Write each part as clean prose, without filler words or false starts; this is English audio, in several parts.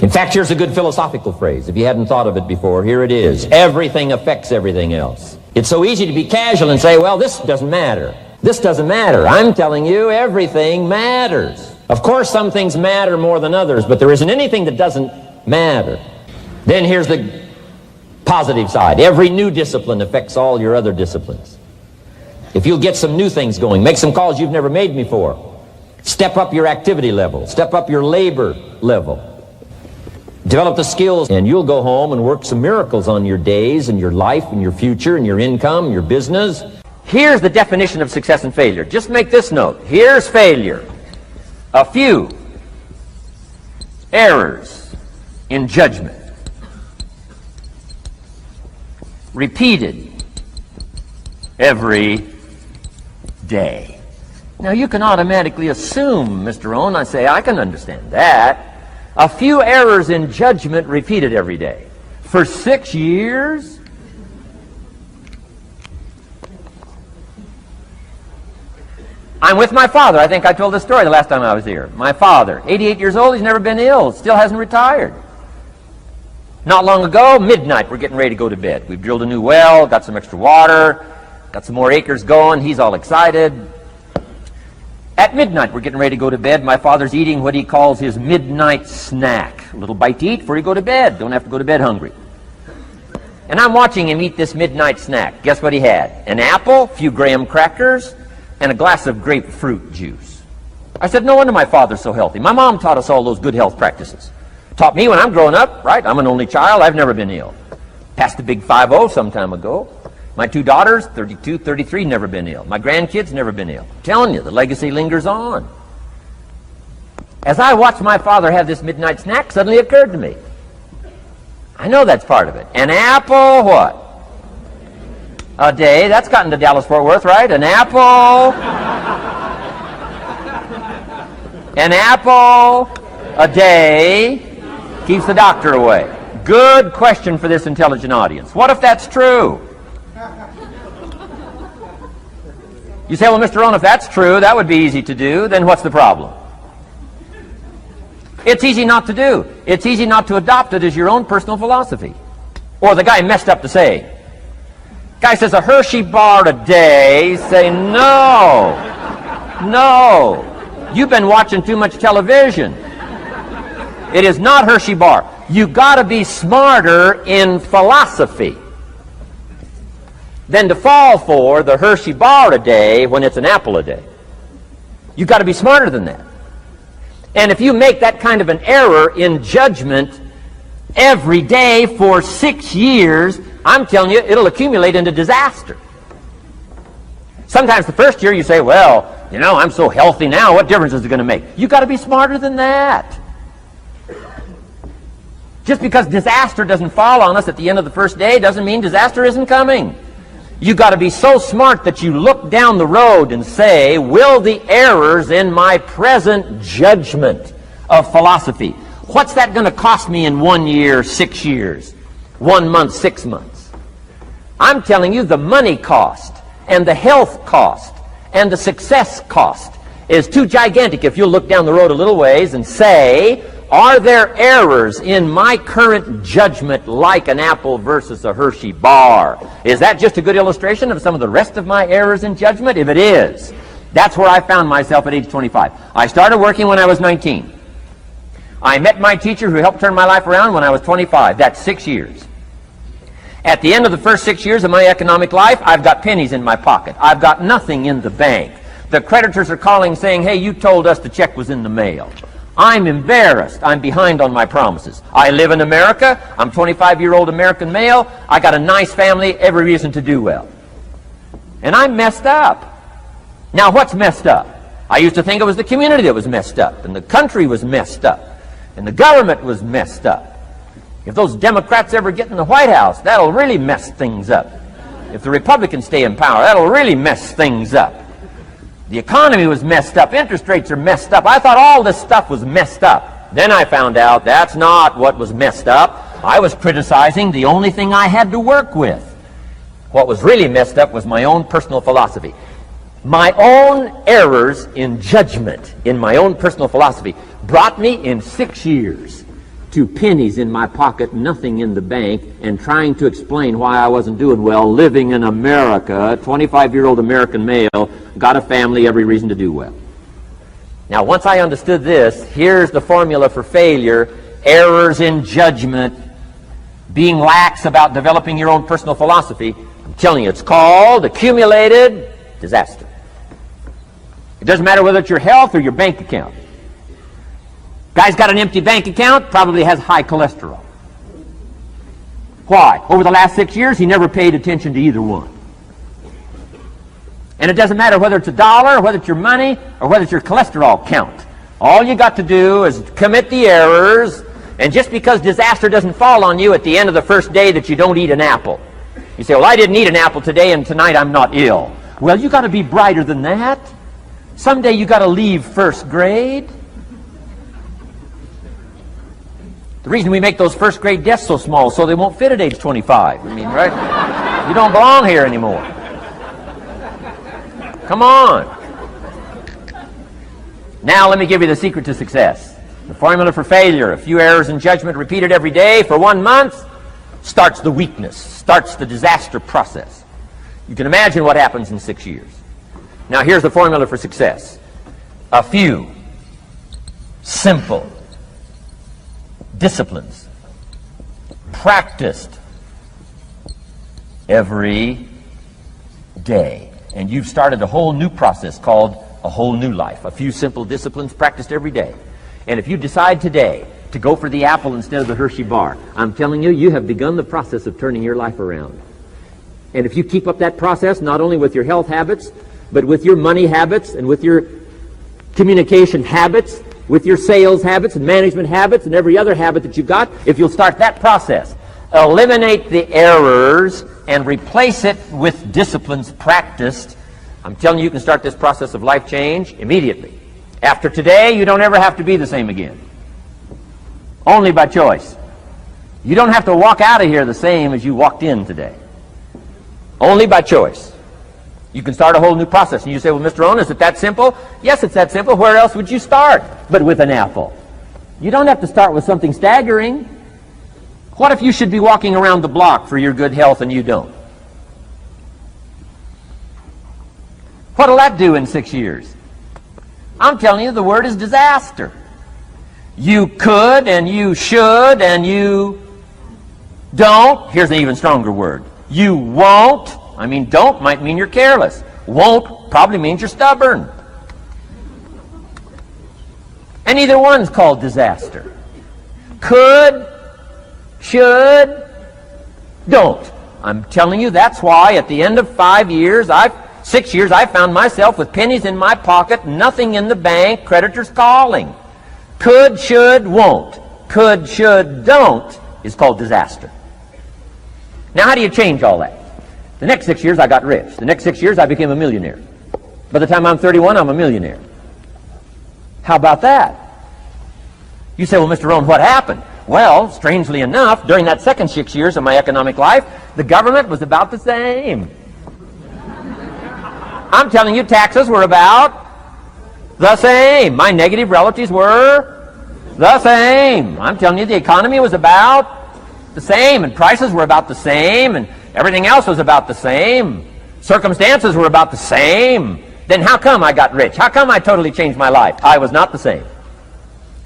In fact, here's a good philosophical phrase. If you hadn't thought of it before, here it is. Everything affects everything else. It's so easy to be casual and say, well, this doesn't matter. This doesn't matter. I'm telling you, everything matters. Of course, some things matter more than others, but there isn't anything that doesn't matter. Then here's the positive side. Every new discipline affects all your other disciplines. If you'll get some new things going, make some calls you've never made before, step up your activity level, step up your labor level, develop the skills, and you'll go home and work some miracles on your days and your life and your future and your income and your business. Here's the definition of success and failure. Just make this note. Here's failure. A few errors in judgment, repeated every day. Now you can automatically assume, Mr. Rohn, I say, I can understand that. A few errors in judgment repeated every day. For 6 years? I'm with my father. I think I told this story the last time I was here. My father, 88 years old, he's never been ill, still hasn't retired. Not long ago, midnight, we're getting ready to go to bed. We've drilled a new well, got some extra water, got some more acres going. He's all excited. At midnight, we're getting ready to go to bed. My father's eating what he calls his midnight snack. A little bite to eat before you go to bed. Don't have to go to bed hungry. And I'm watching him eat this midnight snack. Guess what he had? An apple, a few graham crackers, and a glass of grapefruit juice. I said, no wonder my father's so healthy. My mom taught us all those good health practices. Taught me when I'm growing up, right? I'm an only child. I've never been ill. Passed the big 5-0 some time ago. My 2 daughters, 32, 33, never been ill. My grandkids, never been ill. I'm telling you, the legacy lingers on. As I watched my father have this midnight snack, suddenly occurred to me. I know that's part of it. An apple, what? A day. That's gotten to Dallas-Fort Worth, right? An apple. An apple a day keeps the doctor away. Good question for this intelligent audience. What if that's true? You say, well, Mr. Rohn, if that's true, that would be easy to do. Then what's the problem? It's easy not to do. It's easy not to adopt it as your own personal philosophy. Or the guy messed up the saying. Guy says a Hershey bar a day. Say, no. No. You've been watching too much television. It is not Hershey bar. You've got to be smarter in philosophy than to fall for the Hershey bar a day when it's an apple a day. You've got to be smarter than that. And if you make that kind of an error in judgment every day for 6 years, I'm telling you, it'll accumulate into disaster. Sometimes the first year you say, well, you know, I'm so healthy now, what difference is it going to make? You've got to be smarter than that. Just because disaster doesn't fall on us at the end of the first day doesn't mean disaster isn't coming. You've got to be so smart that you look down the road and say, will the errors in my present judgment of philosophy, what's that going to cost me in 1 year, 6 years, 1 month, 6 months? I'm telling you, the money cost and the health cost and the success cost is too gigantic if you'll look down the road a little ways and say, are there errors in my current judgment like an apple versus a Hershey bar? Is that just a good illustration of some of the rest of my errors in judgment? If it is, that's where I found myself at age 25. I started working when I was 19. I met my teacher who helped turn my life around when I was 25. That's 6 years. At the end of the first 6 years of my economic life, I've got pennies in my pocket. I've got nothing in the bank. The creditors are calling saying, hey, you told us the check was in the mail. I'm embarrassed. I'm behind on my promises. I live in America. I'm 25-year-old American male. I got a nice family, every reason to do well. And I'm messed up. Now, what's messed up? I used to think it was the community that was messed up, and the country was messed up, and the government was messed up. If those Democrats ever get in the White House, that'll really mess things up. If the Republicans stay in power, that'll really mess things up. The economy was messed up. Interest rates are messed up. I thought all this stuff was messed up. Then I found out that's not what was messed up. I was criticizing the only thing I had to work with. What was really messed up was my own personal philosophy. My own errors in judgment in my own personal philosophy brought me in 6 years to pennies in my pocket, nothing in the bank, and trying to explain why I wasn't doing well, living in America, 25-year-old American male, got a family, every reason to do well. Now, once I understood this, here's the formula for failure: errors in judgment, being lax about developing your own personal philosophy. I'm telling you, it's called accumulated disaster. It doesn't matter whether it's your health or your bank account. Guy's got an empty bank account, probably has high cholesterol. Why? Over the last 6 years, he never paid attention to either one. And it doesn't matter whether it's a dollar, or whether it's your money, or whether it's your cholesterol count. All you got to do is commit the errors, and just because disaster doesn't fall on you at the end of the first day that you don't eat an apple. You say, well, I didn't eat an apple today, and tonight I'm not ill. Well, you got to be brighter than that. Someday you got to leave first grade. The reason we make those first grade desks so small so they won't fit at age 25. I mean, right? You don't belong here anymore. Come on. Now let me give you the secret to success. The formula for failure: a few errors in judgment repeated every day for 1 month starts the weakness, starts the disaster process. You can imagine what happens in 6 years. Now here's the formula for success: a few simple disciplines practiced every day. And you've started a whole new process called a whole new life. A few simple disciplines practiced every day. And if you decide today to go for the apple instead of the Hershey bar, I'm telling you, you have begun the process of turning your life around. And if you keep up that process, not only with your health habits, but with your money habits and with your communication habits, with your sales habits and management habits and every other habit that you've got, if you'll start that process, eliminate the errors and replace it with disciplines practiced, I'm telling you, you can start this process of life change immediately. After today, you don't ever have to be the same again. Only by choice. You don't have to walk out of here the same as you walked in today. Only by choice. You can start a whole new process. And you say, well, Mr. Rohn, is it that simple? Yes, it's that simple. Where else would you start but with an apple? You don't have to start with something staggering. What if you should be walking around the block for your good health and you don't? What'll that do in 6 years? I'm telling you, the word is disaster. You could and you should and you don't. Here's an even stronger word. You won't. I mean, don't might mean you're careless. Won't probably means you're stubborn. And either one's called disaster. Could, should, don't. I'm telling you, that's why at the end of 6 years, I found myself with pennies in my pocket, nothing in the bank, creditors calling. Could, should, won't. Could, should, don't is called disaster. Now, how do you change all that? The next 6 years, I got rich. The next 6 years, I became a millionaire. By the time I'm 31, I'm a millionaire. How about that? You say, well, Mr. Rohn, what happened? Well, strangely enough, during that second 6 years of my economic life, the government was about the same. I'm telling you, taxes were about the same. My negative relatives were the same. I'm telling you, the economy was about the same, and prices were about the same, and everything else was about the same. Circumstances were about the same. Then how come I got rich? How come I totally changed my life? I was not the same.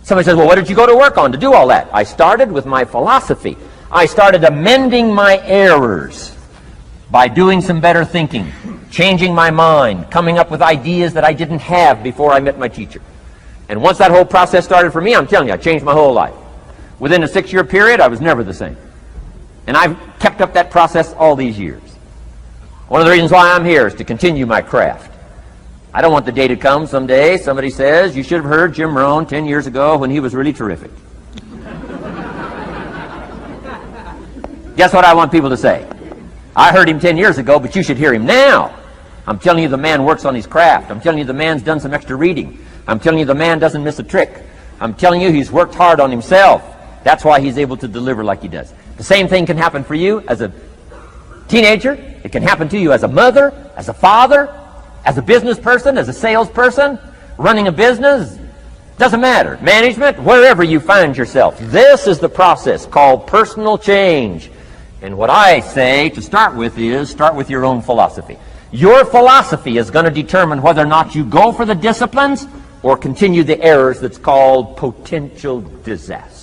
Somebody says, well, what did you go to work on to do all that? I started with my philosophy. I started amending my errors by doing some better thinking, changing my mind, coming up with ideas that I didn't have before I met my teacher. And once that whole process started for me, I'm telling you, I changed my whole life. Within a 6 year period, I was never the same. And I've kept up that process all these years. One of the reasons why I'm here is to continue my craft. I don't want the day to come someday somebody says, you should have heard Jim Rohn 10 years ago when he was really terrific. Guess what I want people to say? I heard him 10 years ago, but you should hear him now. I'm telling you, the man works on his craft. I'm telling you, the man's done some extra reading. I'm telling you, the man doesn't miss a trick. I'm telling you, he's worked hard on himself. That's why he's able to deliver like he does. The same thing can happen for you as a teenager. It can happen to you as a mother, as a father, as a business person, as a salesperson, running a business. Doesn't matter. Management, wherever you find yourself. This is the process called personal change. And what I say to start with is, start with your own philosophy. Your philosophy is going to determine whether or not you go for the disciplines or continue the errors that's called potential disaster.